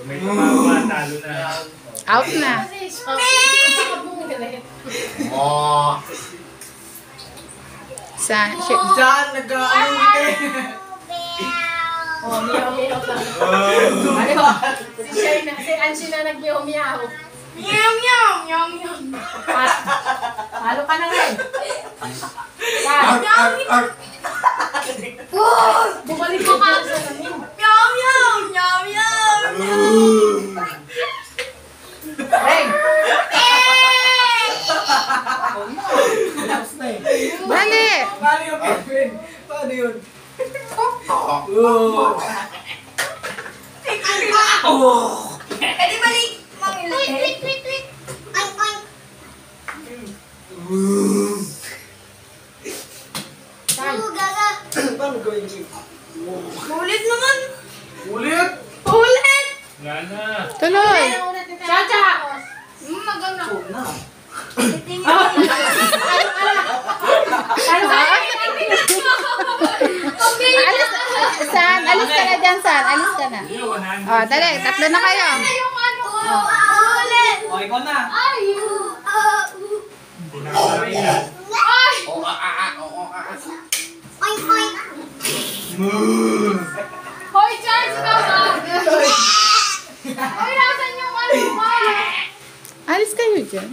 May tumawa, talo na. Out na. Oh. Saan? Diyan, nag-ano eh. Oh, miyaw-miyaw lang. Si Angie na nag-miyaw-miyaw. Miyaw-miyaw! Halo ka na rin. Bumalik ko ka sa namin. Hey! Dali! Paano yung Kevin? Paano yun? Edi balik! Wait. Ay. Gaga. Paano gawin yun? Ulit naman! Ulit! Nga na. Tuloy! Chacha! Maganda. Na. Alis! Saan? Alis ka na dyan, San. Alis ka na. Oh, dali. Tatlo na kayo. Ulit! O, ikaw na. Pinakawin yan. Oink. Hoy, Charles! Ikaw ba? Hoy, nasan yung ano mo? Alis kayo dyan.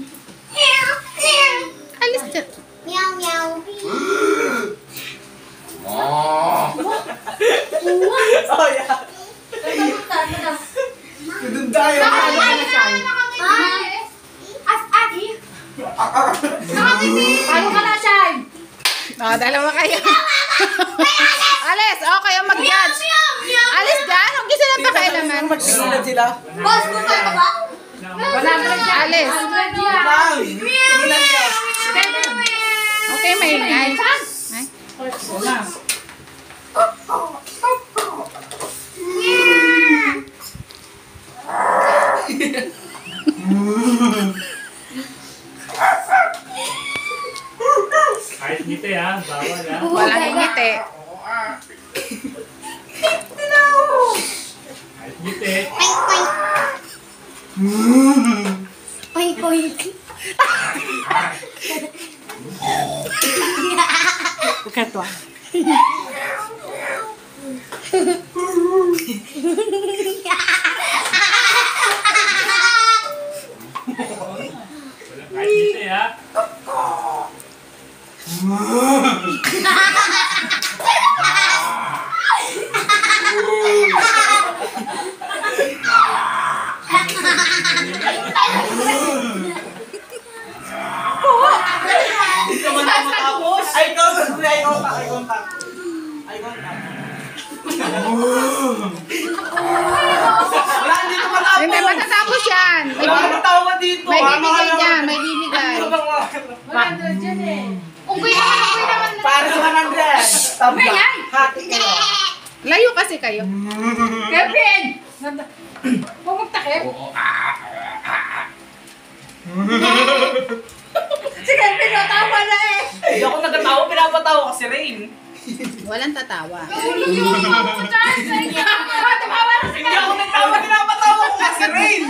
Alis dyan. Meow. Oh, yeah. Doon tayo. Paano ka na, Shai? Oh, dalawa kayo. Alis! Oh, kayo mag-judge. Alis dyan. Huwag sila pakialaman. Magsimulan sila. Boss, kumain ka ba? 100 yan. Alis. 100 yan. Lang. Tingnan niyo. Okay, maingay. Ay. Wala. Kahit ngiti ha, bawal ha. Walang ingiti. Kahit ngiti. Oink. Katwa. Kahit ngiti ha. Hindi ka man matapos. Ay, contact. Wala, hindi ka matapos. Hindi, matatapos yan. Wala ka matawa dito. May bibigay dyan. May bibigay. 100 yan eh. Unggoy naman. Para sa 100. Tabla. Hati kayo. Layo kasi kayo. Kevin! Huwag magtakip. Si Kevin, natawa na eh. Hindi ako nagkatawa, pinapatawa kasi Rain. Walang tatawa. Hindi ako nagtawa, pinapatawa ko kasi Rain.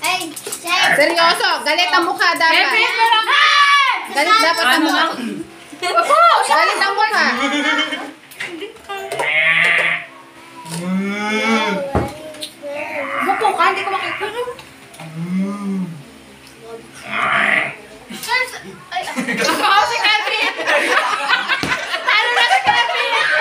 Ay, Chef. Seryoso, galit ang mukha dapat. Kevin, meron ka! Galit dapat ang mukha. Galit ang mukha. Buko ka, hindi ko makikita.